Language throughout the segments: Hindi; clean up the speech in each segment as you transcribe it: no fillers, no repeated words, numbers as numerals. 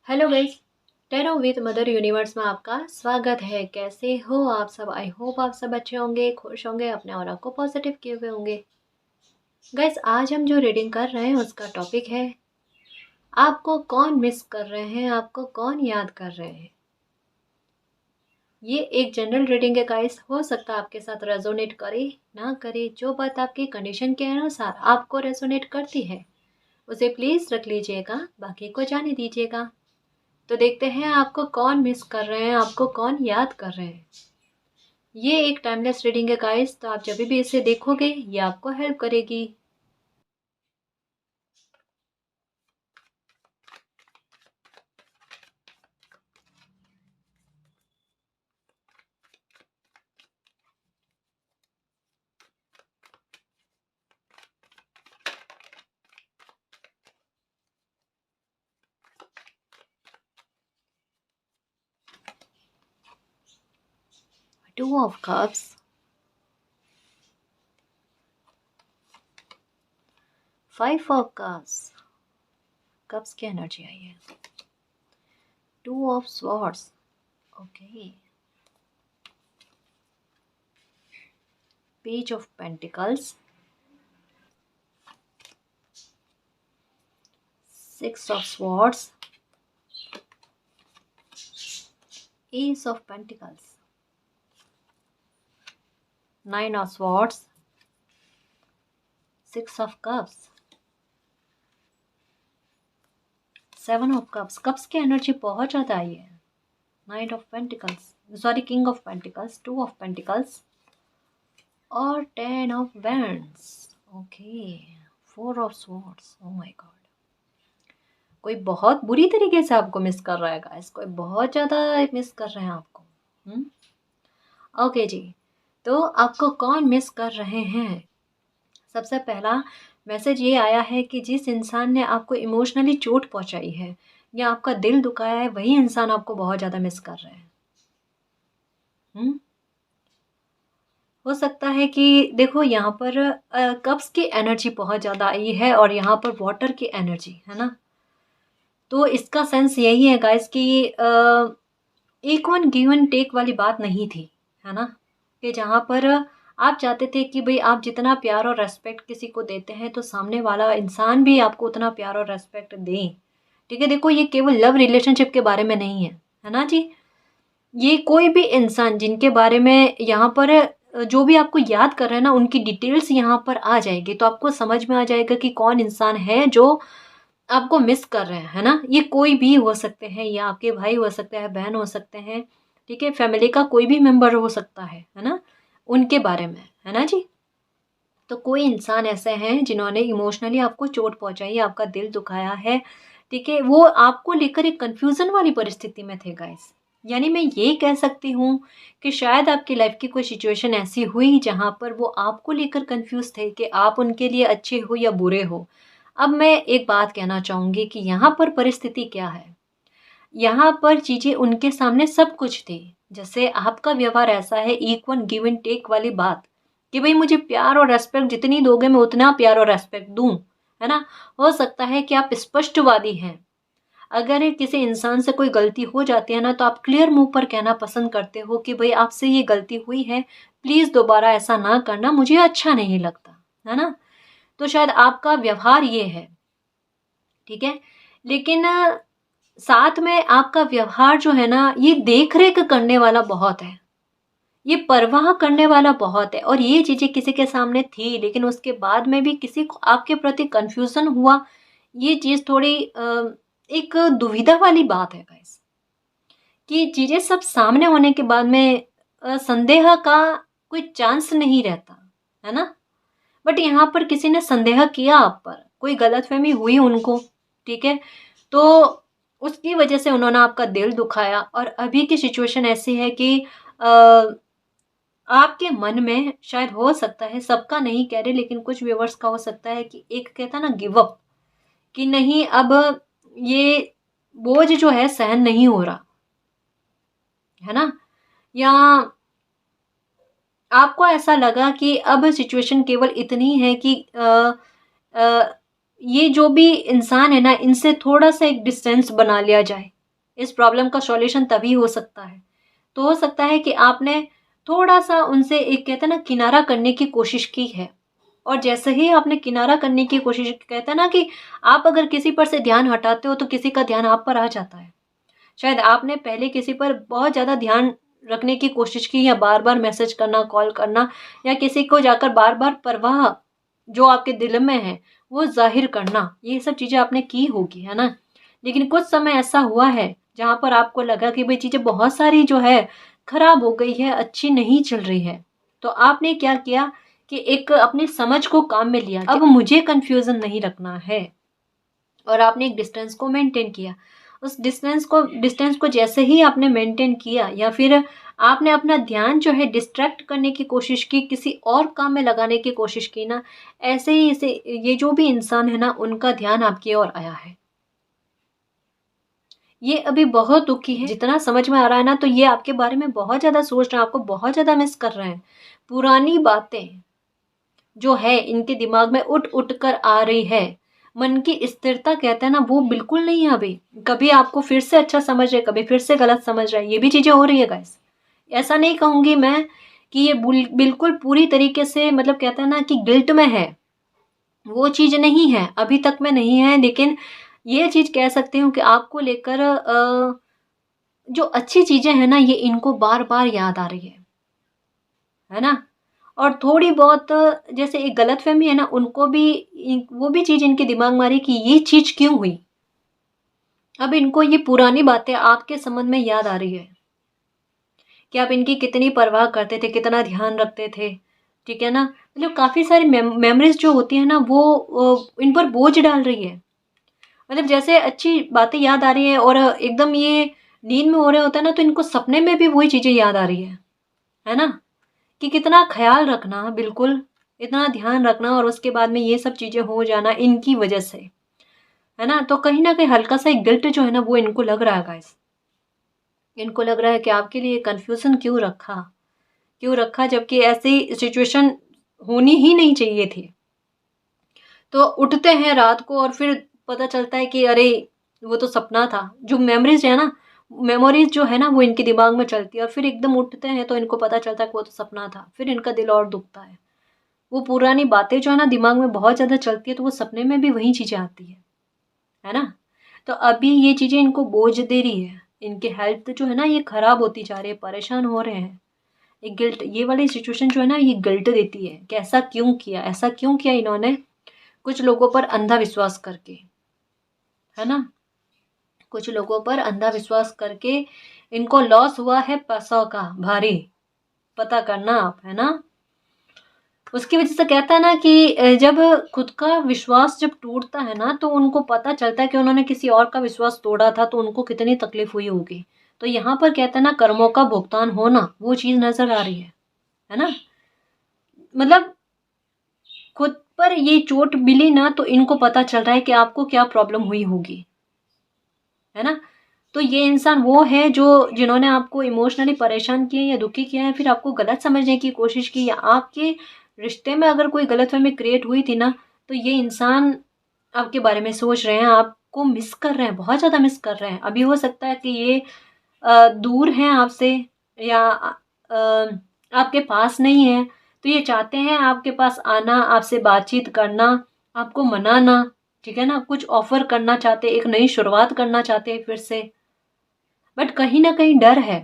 Hello guys. Tarot with mother universe में आपका स्वागत है। कैसे हो आप सब? आई होप आप सब अच्छे होंगे, खुश होंगे, अपने ऑरा को पॉजिटिव किए हुए होंगे। गाइस, आज हम जो रीडिंग कर रहे हैं उसका टॉपिक है आपको कौन मिस कर रहे हैं, आपको कौन याद कर रहे हैं। ये एक जनरल रीडिंग है गाइस। हो सकता है आपके साथ रेजोनेट करे ना करे। जो बात आपकी कंडीशन के अनुसार आपको रेजोनेट करती है उसे प्लीज रख लीजिएगा, बाकी को जाने दीजिएगा। तो देखते हैं आपको कौन मिस कर रहे हैं, आपको कौन याद कर रहे हैं। ये एक टाइमलेस रीडिंग है गाइस, तो आप जब भी इसे देखोगे ये आपको हेल्प करेगी। 2 of Cups, 5 of Cups, cups की एनर्जी आई है। 2 of Swords, okay. Page of pentacles, 6 of Swords, Ace of Pentacles, 9 of Swords, 6 of Cups, 7 of Cups। Cups की एनर्जी बहुत ज़्यादा आई है। 9 of Pentacles, sorry, King of Pentacles, 2 of Pentacles और 10 of Wands, okay. 4 of Swords, oh my God. कोई बहुत बुरी तरीके से आपको मिस कर रहा है गाइस, कोई बहुत ज़्यादा मिस कर रहे हैं आपको। ओके जी, तो आपको कौन मिस कर रहे हैं? सबसे पहला मैसेज ये आया है कि जिस इंसान ने आपको इमोशनली चोट पहुंचाई है या आपका दिल दुखाया है, वही इंसान आपको बहुत ज़्यादा मिस कर रहे हैं। हो सकता है कि देखो यहाँ पर कप्स की एनर्जी बहुत ज़्यादा आई है और यहाँ पर वाटर की एनर्जी है ना। तो इसका सेंस यही है गाइस कि एक वन गिव एंड टेक वाली बात नहीं थी, है ना। कि जहाँ पर आप चाहते थे कि भाई आप जितना प्यार और रेस्पेक्ट किसी को देते हैं तो सामने वाला इंसान भी आपको उतना प्यार और रेस्पेक्ट दे। ठीक है, देखो ये केवल लव रिलेशनशिप के बारे में नहीं है ना जी। ये कोई भी इंसान जिनके बारे में यहाँ पर जो भी आपको याद कर रहे हैं ना, उनकी डिटेल्स यहाँ पर आ जाएगी तो आपको समझ में आ जाएगा कि कौन इंसान है जो आपको मिस कर रहे हैं, है ना। ये कोई भी हो सकते हैं, या आपके भाई हो सकते हैं, बहन हो सकते हैं, ठीक है, फैमिली का कोई भी मेंबर हो सकता है ना। उनके बारे में, है ना जी। तो कोई इंसान ऐसे हैं जिन्होंने इमोशनली आपको चोट पहुंचाई, आपका दिल दुखाया है, ठीक है। वो आपको लेकर एक कंफ्यूजन वाली परिस्थिति में थे गाइस। यानी मैं ये कह सकती हूँ कि शायद आपकी लाइफ की कोई सिचुएशन ऐसी हुई जहाँ पर वो आपको लेकर कंफ्यूज थे कि आप उनके लिए अच्छे हो या बुरे हो। अब मैं एक बात कहना चाहूँगी कि यहाँ पर परिस्थिति क्या है। यहाँ पर चीज़ें उनके सामने सब कुछ थी। जैसे आपका व्यवहार ऐसा है, इक्वल गिव एंड टेक वाली बात, कि भाई मुझे प्यार और रेस्पेक्ट जितनी दोगे मैं उतना प्यार और रेस्पेक्ट दूं, है ना। हो सकता है कि आप स्पष्टवादी हैं। अगर किसी इंसान से कोई गलती हो जाती है ना, तो आप क्लियर मुंह पर कहना पसंद करते हो कि भाई आपसे ये गलती हुई है, प्लीज़ दोबारा ऐसा ना करना, मुझे अच्छा नहीं लगता, है ना। तो शायद आपका व्यवहार ये है, ठीक है। लेकिन साथ में आपका व्यवहार जो है ना, ये देख रेख करने वाला बहुत है, ये परवाह करने वाला बहुत है। और ये चीज़ें किसी के सामने थी, लेकिन उसके बाद में भी किसी को आपके प्रति कन्फ्यूज़न हुआ। ये चीज़ थोड़ी एक दुविधा वाली बात है गाइस, कि चीज़ें सब सामने होने के बाद में संदेह का कोई चांस नहीं रहता, है ना। बट यहाँ पर किसी ने संदेह किया आप पर, कोई गलतफहमी हुई उनको, ठीक है। तो उसकी वजह से उन्होंने आपका दिल दुखाया और अभी की सिचुएशन ऐसी है कि आपके मन में शायद हो सकता है, सबका नहीं कह रहे लेकिन कुछ व्यूअर्स का हो सकता है कि एक कहता ना गिव अप, कि नहीं अब ये बोझ जो है सहन नहीं हो रहा, है ना। या आपको ऐसा लगा कि अब सिचुएशन केवल इतनी है कि अ, ये जो भी इंसान है ना, इनसे थोड़ा सा एक डिस्टेंस बना लिया जाए, इस प्रॉब्लम का सॉल्यूशन तभी हो सकता है। तो हो सकता है कि आपने थोड़ा-सा उनसे एक कहते हैं ना किनारा करने की कोशिश की है, और जैसे ही आपने किनारा करने की कोशिश, कहते हैं ना कि आप अगर किसी पर से ध्यान हटाते हो तो किसी का ध्यान आप पर आ जाता है। शायद आपने पहले किसी पर बहुत ज़्यादा ध्यान रखने की कोशिश की, या बार-बार मैसेज करना, कॉल करना, या किसी को जाकर बार-बार परवाह जो आपके दिल में है वो ज़ाहिर करना, ये सब चीज़ें आपने की होगी, है ना? लेकिन कुछ समय ऐसा हुआ है जहाँ पर आपको लगा कि भई चीज़ें बहुत सारी जो है खराब हो गई है, अच्छी नहीं चल रही है। तो आपने क्या किया कि एक अपनी समझ को काम में लिया, अब मुझे कन्फ्यूज़न नहीं रखना है, और आपने एक डिस्टेंस को मेंटेन किया। उस डिस्टेंस को जैसे ही आपने मेंटेन किया, या फिर आपने अपना ध्यान जो है डिस्ट्रैक्ट करने की कोशिश की, किसी और काम में लगाने की कोशिश की ना, ऐसे ही इसे ये जो भी इंसान है ना, उनका ध्यान आपकी ओर आया है। ये अभी बहुत दुखी है, जितना समझ में आ रहा है ना, तो ये आपके बारे में बहुत ज़्यादा सोच रहे हैं, आपको बहुत ज़्यादा मिस कर रहे हैं। पुरानी बातें जो है इनके दिमाग में उठ-उठ कर आ रही है। मन की स्थिरता कहते हैं ना, वो बिल्कुल नहीं है अभी। कभी आपको फिर से अच्छा समझ रहे हैं, कभी फिर से गलत समझ रहे हैं, ये भी चीज़ें हो रही है गाइस। ऐसा नहीं कहूँगी मैं कि ये बिल्कुल पूरी तरीके से, मतलब कहते हैं ना कि गिल्ट में है, वो चीज़ नहीं है, अभी तक में नहीं है, लेकिन ये चीज़ कह सकती हूँ कि आपको लेकर जो अच्छी चीज़ें हैं ना, ये इनको बार-बार याद आ रही है ना? और थोड़ी बहुत जैसे एक गलतफ़हमी है ना, उनको भी वो भी चीज़ इनके दिमाग में आ रही है कि ये चीज़ क्यों हुई? अब इनको ये पुरानी बातें आपके संबंध में याद आ रही है कि आप इनकी कितनी परवाह करते थे, कितना ध्यान रखते थे, ठीक है ना? मतलब काफ़ी सारी मेमोरीज़ जो होती हैं ना, वो इन पर बोझ डाल रही है। मतलब जैसे अच्छी बातें याद आ रही हैं, और एकदम ये नींद में हो रहे होते हैं ना, तो इनको सपने में भी वही चीज़ें याद आ रही है ना? कि कितना ख़्याल रखना, बिल्कुल, इतना ध्यान रखना, और उसके बाद में ये सब चीज़ें हो जाना इनकी वज़ह से, है ना? तो कहीं न कहीं हल्का-सा एक गिल्ट जो है ना, वो इनको लग रहा है गाइस। इनको लग रहा है कि आपके लिए कन्फ्यूज़न क्यों रखा? क्यों रखा, जबकि ऐसी सिचुएशन होनी ही नहीं चाहिए थी। तो उठते हैं रात को, और फिर पता चलता है कि अरे! वो तो सपना था। जो मेमोरीज़ है ना, मेमोरीज़ जो है ना, वो इनके दिमाग में चलती है, और फिर एकदम उठते हैं तो इनको पता चलता है कि वो तो सपना था। फिर इनका दिल और दुखता है। वो पुरानी बातें जो है ना, दिमाग में बहुत ज़्यादा चलती है, तो वो सपने में भी वही चीज़ें आती है ना? तो अभी ये चीज़ें इनको बोझ दे रही है। इनकी हेल्थ जो है ना, ये खराब होती जा रही है, परेशान हो रहे हैं। एक गिल्ट, ये वाली सिचुएशन जो है ना, ये गिल्ट देती है कि ऐसा क्यों किया? ऐसा क्यों किया इन्होंने? कुछ लोगों पर अंधा विश्वास करके, है ना? कुछ लोगों पर अंधा विश्वास करके इनको लॉस हुआ है पैसों का भारी, पता करना आप, है ना? उसकी वजह से कहता है ना कि जब खुद का विश्वास जब टूटता है ना, तो उनको पता चलता है कि उन्होंने किसी और का विश्वास तोड़ा था, तो उनको कितनी तकलीफ हुई होगी। तो यहाँ पर कहते हैं ना, कर्मों का भुगतान होना, वो चीज़ नज़र आ रही है ना? मतलब खुद पर ये चोट मिली ना, तो इनको पता चल रहा है कि आपको क्या प्रॉब्लम हुई होगी, है ना? तो ये इंसान वो है जो जिन्होंने आपको इमोशनली परेशान किया या दुखी किया है, फिर आपको गलत समझने की कोशिश की, या आपके रिश्ते में अगर कोई गलतफ़हमी क्रिएट हुई थी ना, तो ये इंसान आपके बारे में सोच रहे हैं, आपको मिस कर रहे हैं, बहुत ज़्यादा मिस कर रहे हैं। अभी हो सकता है कि ये दूर हैं आपसे, या आपके पास नहीं है, तो ये चाहते हैं आपके पास आना, आपसे बातचीत करना, आपको मनाना, ठीक है ना? कुछ ऑफ़र करना चाहते हैं, एक नई शुरुआत करना चाहते हैं फिर से। बट कहीं न कहीं डर है।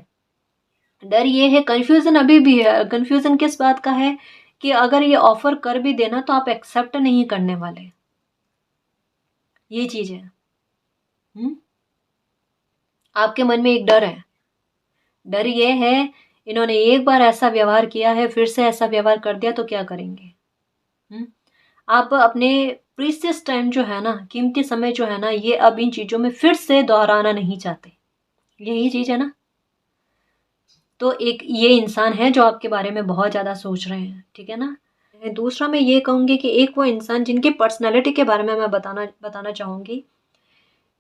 डर ये है, कन्फ्यूज़न अभी भी है। कन्फ्यूज़न किस बात का है कि अगर ये ऑफ़र कर भी देना, तो आप एक्सेप्ट नहीं करने वाले। ये चीज़ है। हुँ? आपके मन में एक डर है। डर ये है, इन्होंने एक बार ऐसा व्यवहार किया है, फिर से ऐसा व्यवहार कर दिया तो क्या करेंगे? हुँ? आप अपने प्रीशियस टाइम जो है ना, कीमती समय जो है ना, ये अब इन चीज़ों में फिर से दोहराना नहीं चाहते। यही चीज़ है ना? तो एक ये इंसान है जो आपके बारे में बहुत ज़्यादा सोच रहे हैं, ठीक है ना? दूसरा मैं ये कहूँगी कि एक वो इंसान जिनकी पर्सनैलिटी के बारे में मैं बताना बताना चाहूँगी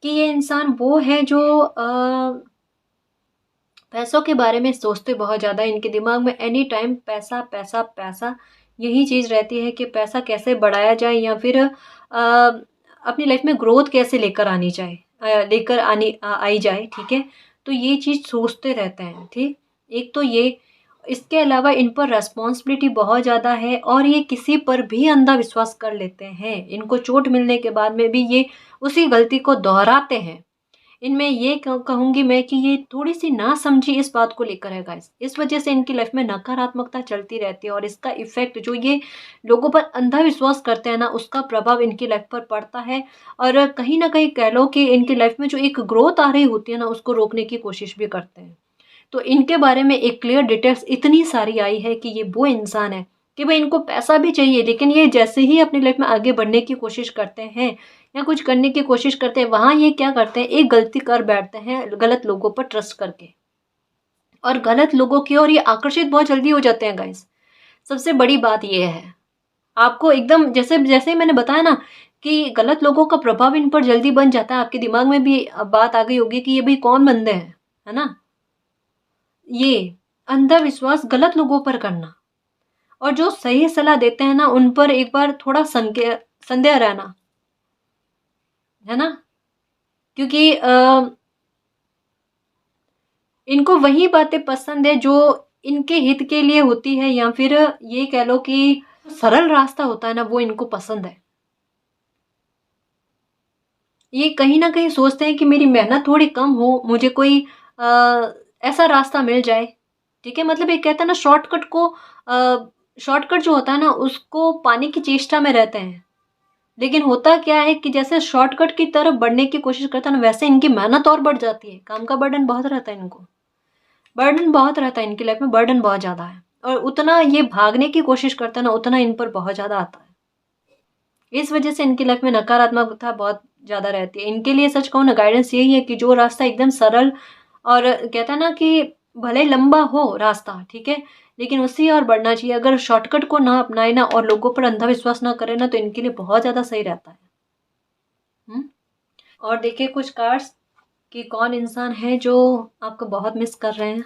कि ये इंसान वो है जो पैसों के बारे में सोचते बहुत ज़्यादा, इनके दिमाग में एनी टाइम पैसा, पैसा, पैसा, यही चीज़ रहती है कि पैसा कैसे बढ़ाया जाए, या फिर अपनी लाइफ में ग्रोथ कैसे लेकर आनी जाए। लेकर आई जाए, ठीक है। तो ये चीज़ सोचते रहते हैं, ठीक। एक तो ये, इसके अलावा इन पर रेस्पॉन्सिबिलिटी बहुत ज़्यादा है और ये किसी पर भी अंधा विश्वास कर लेते हैं। इनको चोट मिलने के बाद में भी ये उसी गलती को दोहराते हैं। इनमें ये कहूँगी मैं कि ये थोड़ी-सी नासमझी इस बात को लेकर है गाइस। इस वजह से इनकी लाइफ में नकारात्मकता चलती रहती है और इसका इफ़ेक्ट जो ये लोगों पर अंधा विश्वास करते हैं ना, उसका प्रभाव इनकी लाइफ पर पड़ता है। और कहीं न कहीं कह लो कि इनकी लाइफ में जो एक ग्रोथ आ रही होती है ना, उसको रोकने की कोशिश भी करते हैं। तो इनके बारे में एक क्लियर डिटेल्स इतनी सारी आई है कि ये वो इंसान है कि भाई इनको पैसा भी चाहिए, लेकिन ये जैसे ही अपनी लाइफ में आगे बढ़ने की कोशिश करते हैं या कुछ करने की कोशिश करते हैं, वहाँ ये क्या करते हैं, एक गलती कर बैठते हैं गलत लोगों पर ट्रस्ट करके, और गलत लोगों की ओर ये आकर्षित बहुत जल्दी हो जाते हैं गाइस। सबसे बड़ी बात ये है, आपको एकदम जैसे जैसे ही मैंने बताया ना कि गलत लोगों का प्रभाव इन पर जल्दी बन जाता है, आपके दिमाग में भी अब बात आ गई होगी कि ये भाई कौन बंदे हैं, है ना। ये अंधा विश्वास गलत लोगों पर करना और जो सही सलाह देते हैं ना, उन पर एक बार थोड़ा संदेह रहना, है ना। क्योंकि इनको वही बातें पसंद है जो इनके हित के लिए होती है, या फिर ये कह लो कि सरल रास्ता होता है ना, वो इनको पसंद है। ये कहीं ना कहीं सोचते हैं कि मेरी मेहनत थोड़ी कम हो, मुझे कोई ऐसा रास्ता मिल जाए, ठीक है। मतलब ये कहता है ना, शॉर्टकट जो होता है ना, उसको पाने की चेष्टा में रहते हैं। लेकिन होता क्या है कि जैसे शॉर्टकट की तरफ बढ़ने की कोशिश करता है ना, वैसे इनकी मेहनत और बढ़ जाती है। काम का बर्डन बहुत रहता है इनको, बर्डन बहुत रहता है इनकी लाइफ में, बर्डन बहुत ज़्यादा है। और उतना ये भागने की कोशिश करता है ना, उतना इन पर बहुत ज़्यादा आता है। इस वजह से इनकी लाइफ में नकारात्मकता बहुत ज़्यादा रहती है। इनके लिए सच कहूँ ना, गाइडेंस यही है कि जो रास्ता एकदम सरल और कहता है ना कि भले लंबा हो रास्ता, ठीक है, लेकिन उससे और बढ़ना चाहिए। अगर शॉर्टकट को ना अपनाए ना और लोगों पर अंधा विश्वास ना करे ना, तो इनके लिए बहुत ज़्यादा सही रहता है। और देखिए कुछ कार्ड्स कि कौन इंसान है जो आपको बहुत मिस कर रहे हैं।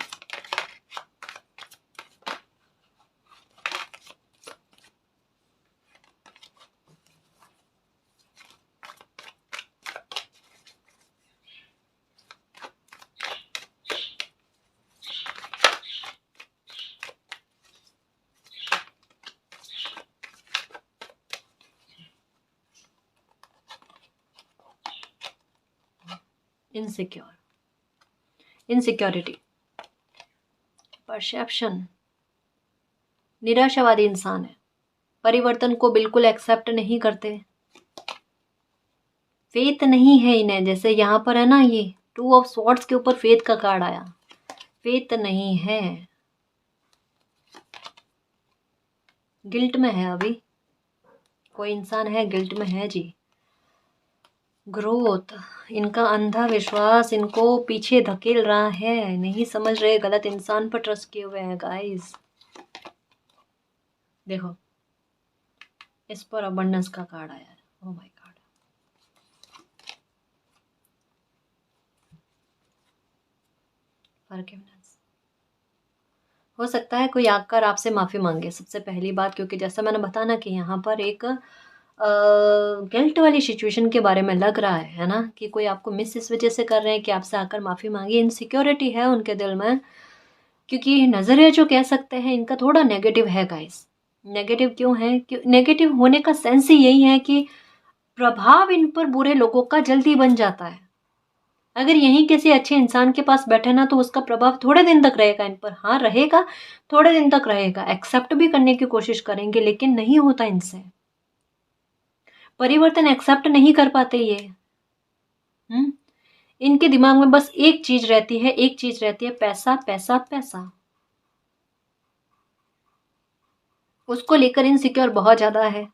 इनसिक्योरिटी, परसेप्शन, निराशावादी इंसान है, परिवर्तन को बिल्कुल एक्सेप्ट नहीं करते, फेथ नहीं है इन्हें। जैसे यहाँ पर है ना, ये 2 ऑफ स्वॉर्ड्स के ऊपर फेथ का कार्ड आया, फेथ नहीं है, गिल्ट में है। अभी कोई इंसान है गिल्ट में है जी। ग्रोथ, इनका अंधा विश्वास इनको पीछे धकेल रहा है, नहीं समझ रहे, गलत इंसान पर ट्रस्ट किए हुए हैं गाइस। देखो इस पर अबंडेंस का कार्ड आया, ओह माय गॉड। फॉरगिवनेस, हो सकता है कोई आकर आपसे माफ़ी मांगे सबसे पहली बात, क्योंकि जैसा मैंने बताया ना कि यहाँ पर एक गिल्ट वाली सिचुएशन के बारे में लग रहा है ना, कि कोई आपको मिस इस वजह से कर रहे हैं कि आपसे आकर माफ़ी मांगी। इनसिक्योरिटी है उनके दिल में, क्योंकि नज़रिया जो कह सकते हैं इनका थोड़ा नेगेटिव है गाइस। नेगेटिव क्यों है, नेगेटिव होने का सेंस ही यही है कि प्रभाव इन पर बुरे लोगों का जल्दी बन जाता है। अगर यहीं किसी अच्छे इंसान के पास बैठे ना, तो उसका प्रभाव थोड़े दिन तक रहेगा इन पर, हाँ रहेगा, थोड़े दिन तक रहेगा। एक्सेप्ट भी करने की कोशिश करेंगे, लेकिन नहीं होता इनसे, परिवर्तन एक्सेप्ट नहीं कर पाते ये। इनके दिमाग में बस एक चीज रहती है, एक चीज रहती है, पैसा पैसा पैसा। उसको लेकर इनसिक्योर बहुत ज्यादा है।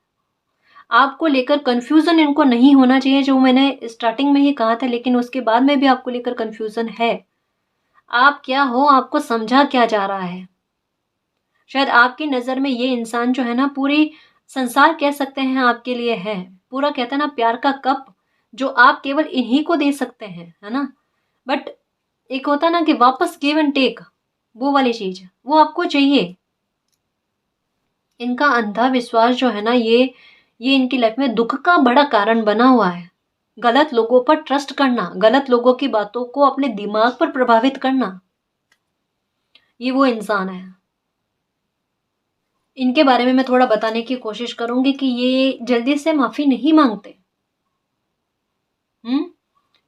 आपको लेकर कंफ्यूजन इनको नहीं होना चाहिए, जो मैंने स्टार्टिंग में ही कहा था, लेकिन उसके बाद में भी आपको लेकर कंफ्यूजन है। आप क्या हो, आपको समझा क्या जा रहा है। शायद आपकी नज़र में ये इंसान जो है ना, पूरी संसार कह सकते हैं आपके लिए है। पूरा कहते हैं ना प्यार का कप, जो आप केवल इन्हीं को दे सकते हैं, है ना। बट एक होता ना कि वापस गिव एंड टेक, वो वाली चीज वो आपको चाहिए। इनका अंधा विश्वास जो है ना, ये इनकी लाइफ में दुख का बड़ा कारण बना हुआ है। गलत लोगों पर ट्रस्ट करना, गलत लोगों की बातों को अपने दिमाग पर प्रभावित करना, ये वो इंसान है। इनके बारे में मैं थोड़ा बताने की कोशिश करूंगी कि ये जल्दी से माफी नहीं मांगते। हम्म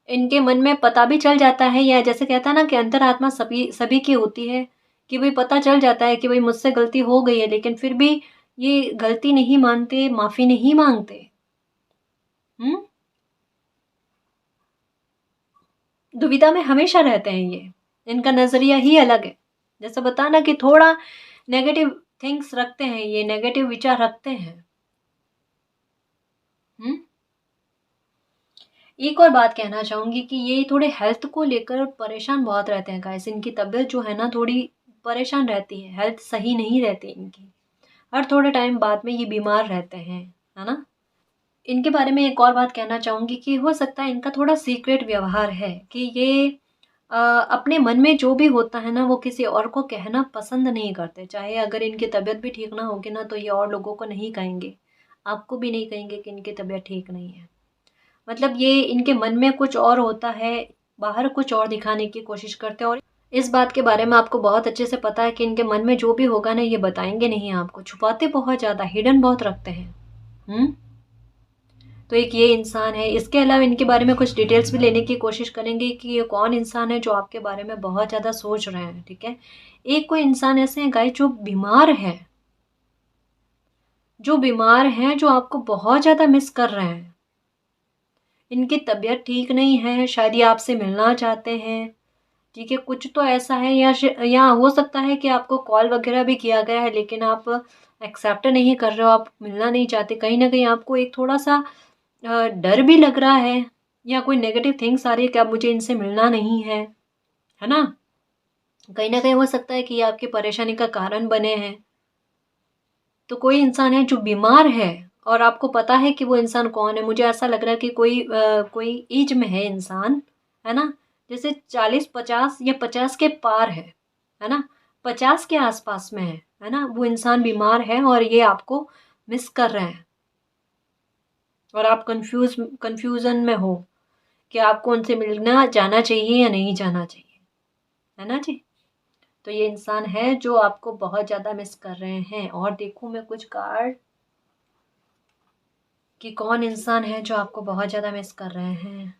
इनके मन में पता भी चल जाता है, या जैसे कहता है ना कि अंतरात्मा सभी सभी की होती है, कि भाई पता चल जाता है कि भाई मुझसे गलती हो गई है, लेकिन फिर भी ये गलती नहीं मानते, माफी नहीं मांगते। हम्म दुविधा में हमेशा रहते हैं ये, इनका नजरिया ही अलग है। जैसे बताना कि थोड़ा नेगेटिव थिंग्स रखते हैं, ये नेगेटिव विचार रखते हैं। हम्म एक और बात कहना चाहूंगी कि ये थोड़े हेल्थ को लेकर परेशान बहुत रहते हैं गाइस। इनकी तबीयत जो है ना थोड़ी परेशान रहती है, हेल्थ सही नहीं रहती इनकी, हर थोड़े टाइम बाद में ये बीमार रहते हैं, है ना। इनके बारे में एक और बात कहना चाहूंगी कि हो सकता है इनका थोड़ा सीक्रेट व्यवहार है, कि ये अपने मन में जो भी होता है ना वो किसी और को कहना पसंद नहीं करते। चाहे अगर इनकी तबीयत भी ठीक ना होगी ना तो ये और लोगों को नहीं कहेंगे, आपको भी नहीं कहेंगे कि इनकी तबीयत ठीक नहीं है। मतलब ये इनके मन में कुछ और होता है, बाहर कुछ और दिखाने की कोशिश करते हैं। और इस बात के बारे में आपको बहुत अच्छे से पता है कि इनके मन में जो भी होगा ना ये बताएंगे नहीं आपको, छुपाते बहुत ज़्यादा, हिडन बहुत रखते हैं। हम्म तो एक ये इंसान है। इसके अलावा इनके बारे में कुछ डिटेल्स भी लेने की कोशिश करेंगे कि ये कौन इंसान है जो आपके बारे में बहुत ज़्यादा सोच रहे हैं, ठीक है। एक कोई इंसान ऐसे हैं गाइस जो बीमार है, जो आपको बहुत ज़्यादा मिस कर रहे हैं। इनकी तबीयत ठीक नहीं है, शायद ये आपसे मिलना चाहते हैं, ठीक है। कुछ तो ऐसा है, या हो सकता है कि आपको कॉल वगैरह भी किया गया है लेकिन आप एक्सेप्ट नहीं कर रहे हो, आप मिलना नहीं चाहते। कहीं ना कहीं आपको एक थोड़ा सा डर भी लग रहा है, या कोई नेगेटिव थिंग्स आ रही है कि अब मुझे इनसे मिलना नहीं है ना। कहीं ना कहीं हो सकता है कि ये आपकी परेशानी का कारण बने हैं। तो कोई इंसान है जो बीमार है और आपको पता है कि वो इंसान कौन है। मुझे ऐसा लग रहा है कि कोई एज में है इंसान, है ना, जैसे 40-50 या 50 के पार है ना, 50 के आसपास में है ना। वो इंसान बीमार है और ये आपको मिस कर रहे हैं, और आप कंफ्यूजन में हो कि आपको उनसे मिलना जाना चाहिए या नहीं जाना चाहिए, है ना जी। तो ये इंसान है जो आपको बहुत ज़्यादा मिस कर रहे हैं। और देखूं मैं कुछ कार्ड कि कौन इंसान है जो आपको बहुत ज़्यादा मिस कर रहे हैं।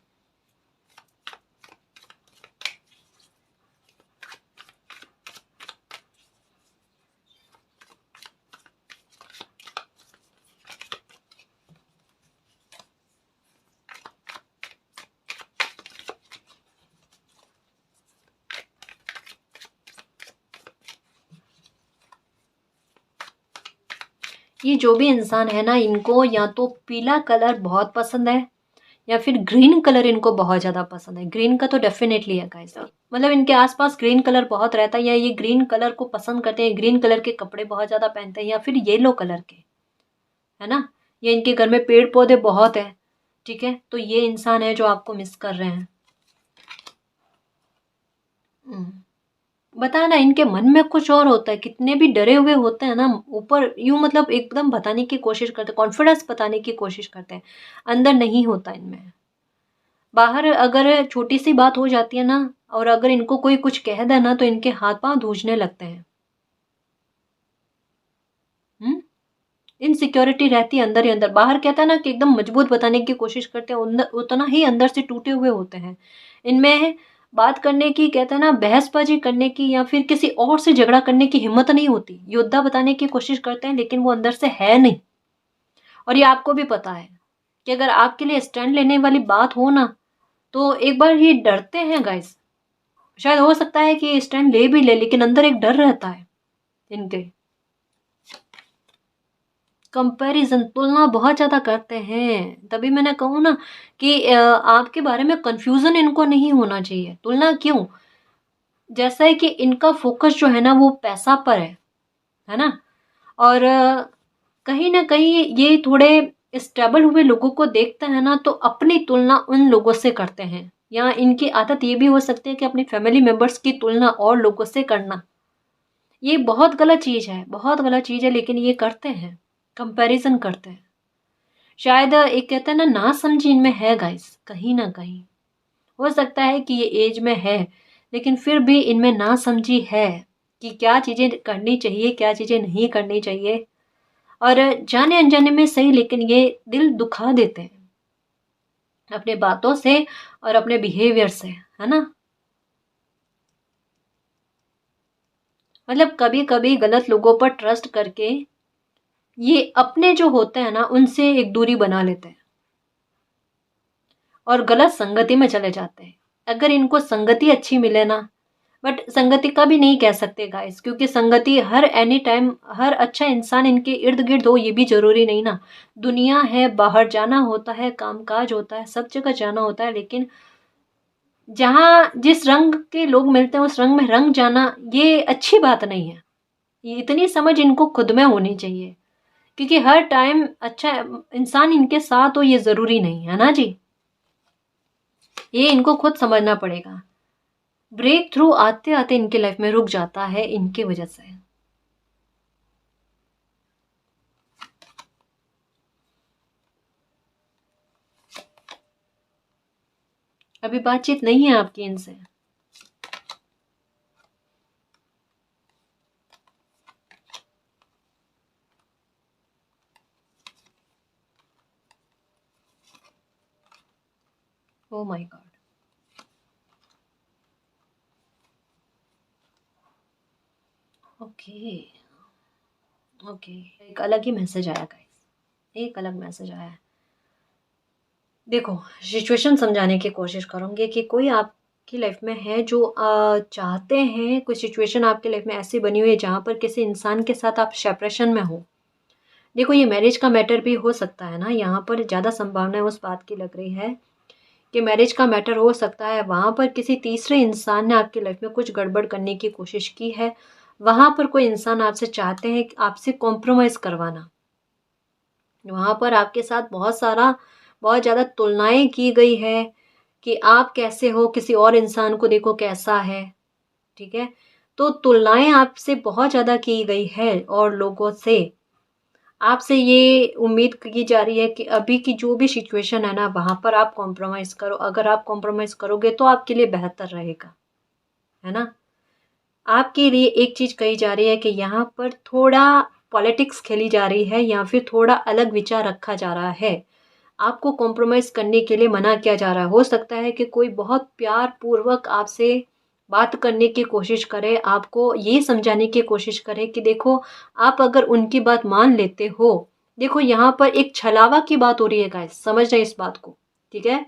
ये जो भी इंसान है ना, इनको या तो पीला कलर बहुत पसंद है या फिर ग्रीन कलर इनको बहुत ज़्यादा पसंद है। ग्रीन का तो डेफिनेटली है गाइस, मतलब इनके आसपास ग्रीन कलर बहुत रहता है, या ये ग्रीन कलर को पसंद करते हैं, ग्रीन कलर के कपड़े बहुत ज़्यादा पहनते हैं, या फिर येलो कलर के, है ना। ये इनके घर में पेड़ पौधे बहुत है, ठीक है। तो ये इंसान है जो आपको मिस कर रहे हैं। बताया ना, इनके मन में कुछ और होता है। कितने भी डरे हुए होते हैं ना, ऊपर यूं मतलब एकदम बताने की कोशिश करते हैं, कॉन्फिडेंस बताने की कोशिश करते हैं, अंदर नहीं होता इनमें। बाहर अगर छोटी सी बात हो जाती है ना, और अगर इनको कोई कुछ कह दे ना तो इनके हाथ पांव धूजने लगते हैं। हम्म इनसिक्योरिटी रहती है अंदर ही अंदर। बाहर कहता है ना कि एकदम मजबूत बताने की कोशिश करते हैं, उतना ही अंदर से टूटे हुए होते हैं। इनमें बात करने की, कहते हैं ना, बहसबाजी करने की या फिर किसी और से झगड़ा करने की हिम्मत नहीं होती। योद्धा बताने की कोशिश करते हैं लेकिन वो अंदर से है नहीं। और ये आपको भी पता है कि अगर आपके लिए स्टैंड लेने वाली बात हो ना तो एक बार ये डरते हैं गाइस। शायद हो सकता है कि स्टैंड ले भी ले लेकिन अंदर एक डर रहता है इनके। कंपैरिजन, तुलना बहुत ज़्यादा करते हैं। तभी मैंने कहूँ ना कि आपके बारे में कंफ्यूजन इनको नहीं होना चाहिए। तुलना क्यों? जैसा है कि इनका फोकस जो है ना वो पैसा पर है ना। और कहीं ना कहीं ये थोड़े स्टेबल हुए लोगों को देखते हैं ना तो अपनी तुलना उन लोगों से करते हैं। या इनकी आदत ये भी हो सकती है कि अपनी फैमिली मेंबर्स की तुलना और लोगों से करना। ये बहुत गलत चीज़ है, बहुत गलत चीज़ है, लेकिन ये करते हैं, कंपैरिजन करते हैं। शायद एक कहते हैं ना समझी इनमें है गाइस, कहीं ना कहीं। हो सकता है कि ये एज में है, लेकिन फिर भी इनमें ना समझी है कि क्या चीज़ें करनी चाहिए, क्या चीज़ें नहीं करनी चाहिए। और जाने अनजाने में सही, लेकिन ये दिल दुखा देते हैं अपने बातों से और अपने बिहेवियर से, है ना। मतलब कभी कभी गलत लोगों पर ट्रस्ट करके ये अपने जो होते हैं ना उनसे एक दूरी बना लेते हैं और गलत संगति में चले जाते हैं। अगर इनको संगति अच्छी मिले ना, बट संगति का भी नहीं कह सकते गाइस, क्योंकि संगति हर एनी टाइम हर अच्छा इंसान इनके इर्द गिर्द हो ये भी जरूरी नहीं ना। दुनिया है, बाहर जाना होता है, कामकाज होता है, सब जगह जाना होता है, लेकिन जहाँ जिस रंग के लोग मिलते हैं उस रंग में रंग जाना ये अच्छी बात नहीं है। ये इतनी समझ इनको खुद में होनी चाहिए, क्योंकि हर टाइम अच्छा इंसान इनके साथ हो ये जरूरी नहीं है ना जी। ये इनको खुद समझना पड़ेगा। ब्रेक थ्रू आते आते इनके लाइफ में रुक जाता है इनकी वजह से। अभी बातचीत नहीं है आपकी इनसे। Oh my God. Okay okay, एक अलग ही मैसेज आया गाइस, एक अलग मैसेज आया है। देखो, सिचुएशन समझाने की कोशिश करूंगी कि कोई आपकी लाइफ में है जो चाहते हैं, कोई सिचुएशन आपकी लाइफ में ऐसी बनी हुई है जहाँ पर किसी इंसान के साथ आप सेपरेशन में हो। देखो, ये मैरिज का मैटर भी हो सकता है ना, यहाँ पर ज़्यादा संभावना उस बात की लग रही है कि मैरिज का मैटर हो सकता है। वहाँ पर किसी तीसरे इंसान ने आपकी लाइफ में कुछ गड़बड़ करने की कोशिश की है। वहाँ पर कोई इंसान आपसे चाहते हैं कि आपसे कॉम्प्रोमाइज़ करवाना। वहाँ पर आपके साथ बहुत ज़्यादा तुलनाएं की गई है कि आप कैसे हो, किसी और इंसान को देखो कैसा है। ठीक है, तो तुलनाएं आपसे बहुत ज़्यादा की गई है और लोगों से आपसे ये उम्मीद की जा रही है कि अभी की जो भी सिचुएशन है ना वहाँ पर आप कॉम्प्रोमाइज़ करो। अगर आप कॉम्प्रोमाइज़ करोगे तो आपके लिए बेहतर रहेगा, है ना। आपके लिए एक चीज़ कही जा रही है कि यहाँ पर थोड़ा पॉलिटिक्स खेली जा रही है या फिर थोड़ा अलग विचार रखा जा रहा है। आपको कॉम्प्रोमाइज़ करने के लिए मना किया जा रहा है। हो सकता है कि कोई बहुत प्यार पूर्वक आपसे बात करने की कोशिश करे, आपको ये समझाने की कोशिश करे कि देखो, आप अगर उनकी बात मान लेते हो, देखो यहाँ पर एक छलावा की बात हो रही है गाइस, समझ रहे हैं इस बात को। ठीक है,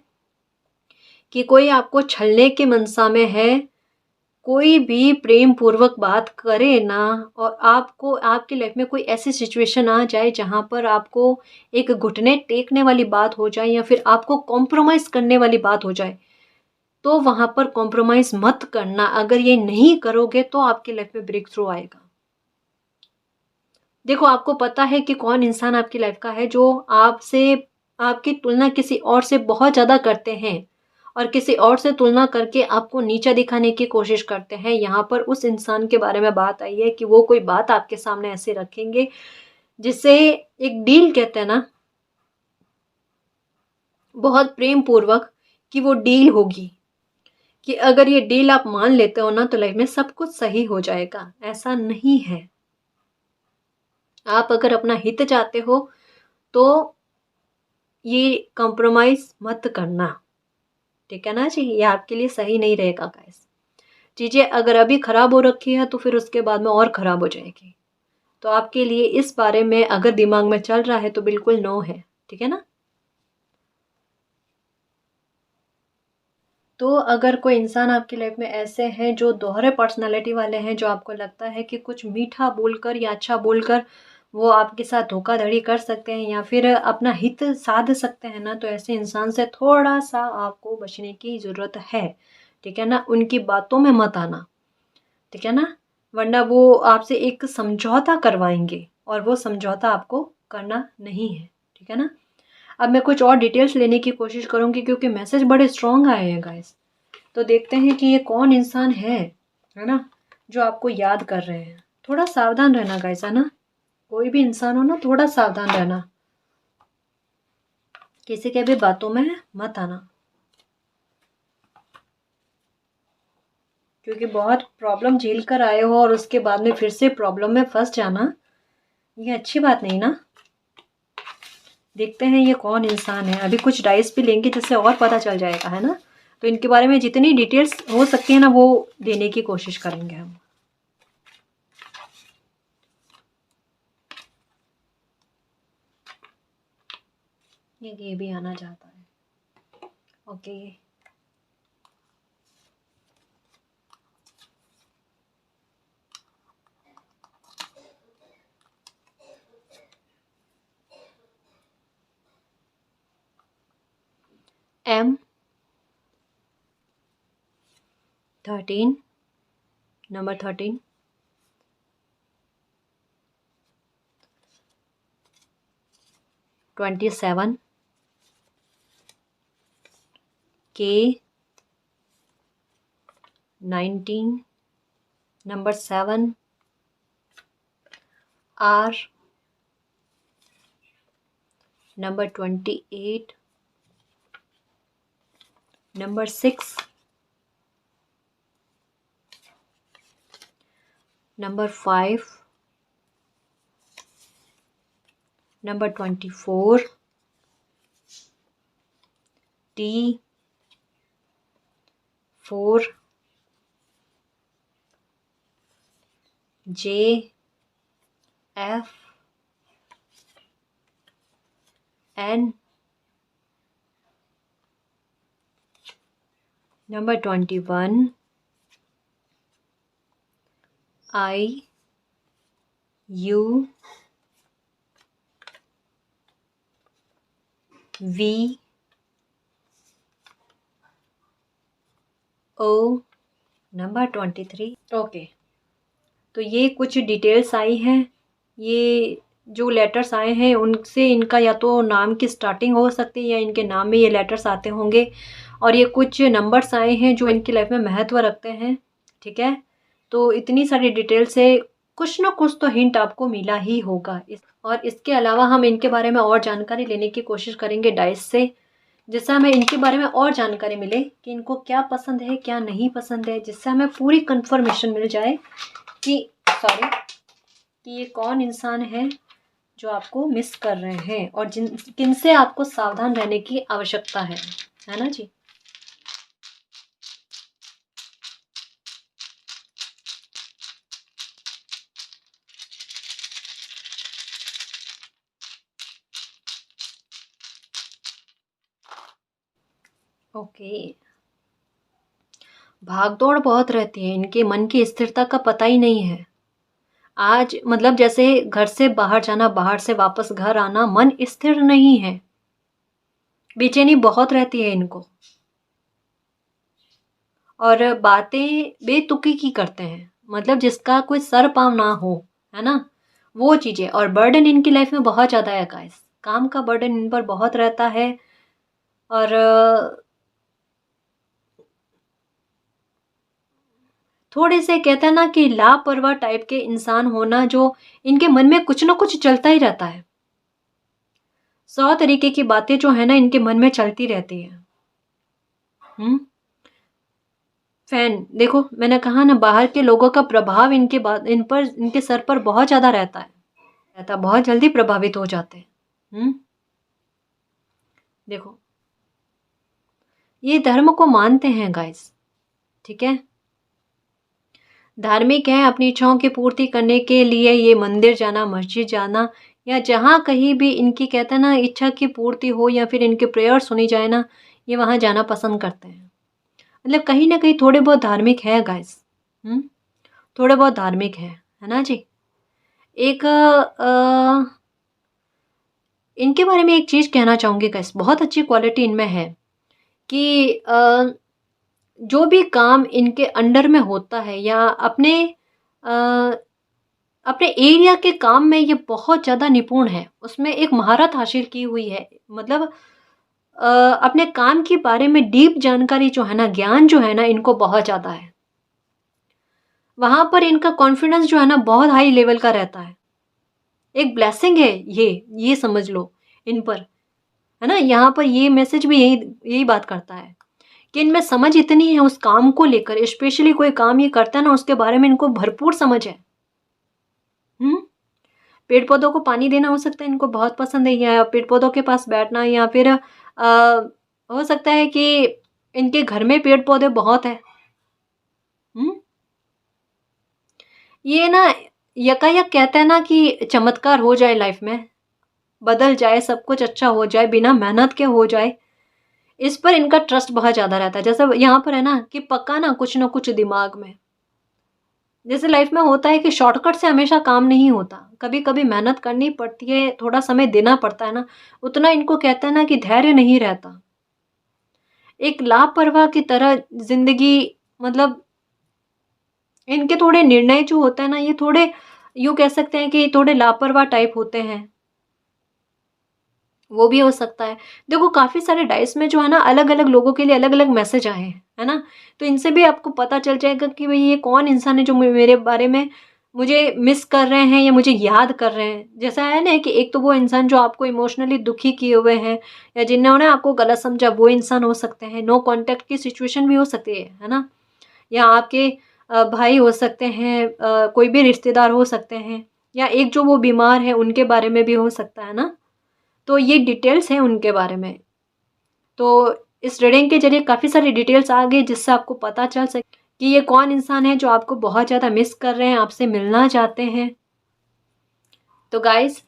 कि कोई आपको छलने के मनसा में है। कोई भी प्रेम पूर्वक बात करे ना, और आपको आपकी लाइफ में कोई ऐसी सिचुएशन आ जाए जहाँ पर आपको एक घुटने टेकने वाली बात हो जाए या फिर आपको कॉम्प्रोमाइज़ करने वाली बात हो जाए, तो वहाँ पर कॉम्प्रोमाइज़ मत करना। अगर ये नहीं करोगे तो आपकी लाइफ में ब्रेक थ्रू आएगा। देखो, आपको पता है कि कौन इंसान आपकी लाइफ का है जो आपसे आपकी तुलना किसी और से बहुत ज़्यादा करते हैं और किसी और से तुलना करके आपको नीचा दिखाने की कोशिश करते हैं। यहाँ पर उस इंसान के बारे में बात आई है कि वो कोई बात आपके सामने ऐसे रखेंगे जिससे एक डील कहते हैं ना, बहुत प्रेम पूर्वक, कि वो डील होगी कि अगर ये डील आप मान लेते हो ना तो लाइफ में सब कुछ सही हो जाएगा। ऐसा नहीं है। आप अगर अपना हित चाहते हो तो ये कॉम्प्रोमाइज़ मत करना। ठीक है ना जी, ये आपके लिए सही नहीं रहेगा गाइस। चीज़ें अगर अभी ख़राब हो रखी है तो फिर उसके बाद में और ख़राब हो जाएगी। तो आपके लिए इस बारे में अगर दिमाग में चल रहा है तो बिल्कुल नो है। ठीक है ना। तो अगर कोई इंसान आपकी लाइफ में ऐसे हैं जो दोहरे पर्सनालिटी वाले हैं, जो आपको लगता है कि कुछ मीठा बोलकर या अच्छा बोलकर वो आपके साथ धोखाधड़ी कर सकते हैं या फिर अपना हित साध सकते हैं ना, तो ऐसे इंसान से थोड़ा सा आपको बचने की ज़रूरत है। ठीक है ना, उनकी बातों में मत आना। ठीक है ना, वरना वो आपसे एक समझौता करवाएंगे और वो समझौता आपको करना नहीं है। ठीक है ना। अब मैं कुछ और डिटेल्स लेने की कोशिश करूंगी क्योंकि मैसेज बड़े स्ट्रॉन्ग आए हैं गाइस। तो देखते हैं कि ये कौन इंसान है ना, जो आपको याद कर रहे हैं। थोड़ा सावधान रहना गाइस, है ना। कोई भी इंसान हो ना, थोड़ा सावधान रहना। किसी के भी बातों में मत आना, क्योंकि बहुत प्रॉब्लम झेल कर आए हो और उसके बाद में फिर से प्रॉब्लम में फंस जाना, ये अच्छी बात नहीं ना। देखते हैं ये कौन इंसान है। अभी कुछ डाइस भी लेंगे जिससे और पता चल जाएगा, है ना। तो इनके बारे में जितनी डिटेल्स हो सकती है ना वो देने की कोशिश करेंगे हम। ये भी आना चाहता है। Okay, M13, number 13, K27, K19, number 7, R, number 28, number 6, number 5, number 24, T4, JF, N, number 21, I, U, V, O, number 23। Okay, तो ये कुछ डिटेल्स आई हैं। ये जो लेटर्स आए हैं उनसे इनका या तो नाम की स्टार्टिंग हो सकती है या इनके नाम में ये लेटर्स आते होंगे। और ये कुछ नंबर्स आए हैं जो इनकी लाइफ में महत्व रखते हैं, ठीक है। तो इतनी सारी डिटेल से कुछ ना कुछ तो हिंट आपको मिला ही होगा। और इसके अलावा हम इनके बारे में और जानकारी लेने की कोशिश करेंगे डाइस से, जिससे हमें इनके बारे में और जानकारी मिले कि इनको क्या पसंद है क्या नहीं पसंद है, जिससे हमें पूरी कंफर्मेशन मिल जाए कि कि ये कौन इंसान है जो आपको मिस कर रहे हैं और किनसे आपको सावधान रहने की आवश्यकता है ना जी। ओके, भागदौड़ बहुत रहती है, इनके मन की स्थिरता का पता ही नहीं है। आज मतलब जैसे घर से बाहर जाना, बाहर से वापस घर आना, मन स्थिर नहीं है, बेचैनी बहुत रहती है इनको। और बातें बेतुकी की करते हैं, मतलब जिसका कोई सर पाँव ना हो, है ना, वो चीज़ें। और बर्डन इनकी लाइफ में बहुत ज़्यादा है गाइस, काम का बर्डन इन पर बहुत रहता है। और थोड़े से कहते हैं ना कि लापरवाह टाइप के इंसान होना, जो इनके मन में कुछ ना कुछ चलता ही रहता है। 100 तरीके की बातें जो है ना इनके मन में चलती रहती है। फैन, देखो मैंने कहा ना, बाहर के लोगों का प्रभाव इनके सर पर बहुत ज़्यादा रहता, बहुत जल्दी प्रभावित हो जाते हैं। देखो, ये धर्म को मानते हैं गाइस, ठीक है, धार्मिक है, अपनी इच्छाओं की पूर्ति करने के लिए ये मंदिर जाना, मस्जिद जाना, या जहाँ कहीं भी इनकी कहते हैं ना इच्छा की पूर्ति हो या फिर इनके प्रेयर सुनी जाए ना, ये वहाँ जाना पसंद करते हैं। मतलब कहीं ना कहीं थोड़े बहुत धार्मिक है गाइस, थोड़े बहुत धार्मिक है ना जी। एक इनके बारे में एक चीज़ कहना चाहूँगी गाइस, बहुत अच्छी क्वालिटी इनमें है कि जो भी काम इनके अंडर में होता है या अपने एरिया के काम में ये बहुत ज़्यादा निपुण है, उसमें एक महारत हासिल की हुई है। मतलब अपने काम के बारे में डीप जानकारी जो है ना, ज्ञान जो है ना, इनको बहुत ज़्यादा है। वहाँ पर इनका कॉन्फिडेंस जो है ना बहुत हाई लेवल का रहता है। एक ब्लेसिंग है ये समझ लो इन पर, है ना। यहाँ पर ये मैसेज भी यही यही बात करता है कि इनमें समझ इतनी है उस काम को लेकर, स्पेशली कोई काम ये करता है ना उसके बारे में इनको भरपूर समझ है। पेड़ पौधों को पानी देना हो सकता है इनको बहुत पसंद है, या पेड़ पौधों के पास बैठना, या फिर हो सकता है कि इनके घर में पेड़ पौधे बहुत है। ये ना यकायक कहते हैं ना कि चमत्कार हो जाए लाइफ में, बदल जाए, सब कुछ अच्छा हो जाए, बिना मेहनत के हो जाए, इस पर इनका ट्रस्ट बहुत ज़्यादा रहता है। जैसे यहाँ पर है ना कि पक्का ना कुछ दिमाग में, जैसे लाइफ में होता है कि शॉर्टकट से हमेशा काम नहीं होता, कभी कभी मेहनत करनी पड़ती है, थोड़ा समय देना पड़ता है ना, उतना इनको कहते हैं ना कि धैर्य नहीं रहता। एक लापरवाह की तरह जिंदगी, मतलब इनके थोड़े निर्णय जो होते हैं ना, ये थोड़े यूँ कह सकते हैं कि थोड़े लापरवाह टाइप होते हैं, वो भी हो सकता है। देखो काफ़ी सारे डाइस में जो है ना अलग अलग लोगों के लिए अलग अलग मैसेज आए हैं, है ना। तो इनसे भी आपको पता चल जाएगा कि भाई ये कौन इंसान है जो मेरे बारे में मुझे मिस कर रहे हैं या मुझे याद कर रहे हैं। जैसा है ना कि एक तो वो इंसान जो आपको इमोशनली दुखी किए हुए हैं, या जिन्होंने आपको गलत समझा, वो इंसान हो सकते हैं। नो कॉन्टैक्ट की सिचुएशन भी हो सकती है ना। या आपके भाई हो सकते हैं, कोई भी रिश्तेदार हो सकते हैं, या एक जो वो बीमार है उनके बारे में भी हो सकता है ना। तो ये डिटेल्स हैं उनके बारे में। तो इस रीडिंग के ज़रिए काफ़ी सारी डिटेल्स आ गई जिससे आपको पता चल सके कि ये कौन इंसान है जो आपको बहुत ज़्यादा मिस कर रहे हैं, आपसे मिलना चाहते हैं। तो गाइस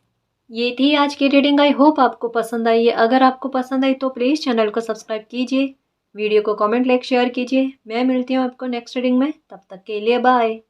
ये थी आज की रीडिंग, आई होप आपको पसंद आई है। अगर आपको पसंद आई तो प्लीज़ चैनल को सब्सक्राइब कीजिए, वीडियो को कमेंट लाइक शेयर कीजिए। मैं मिलती हूँ आपको नेक्स्ट रीडिंग में, तब तक के लिए बाय।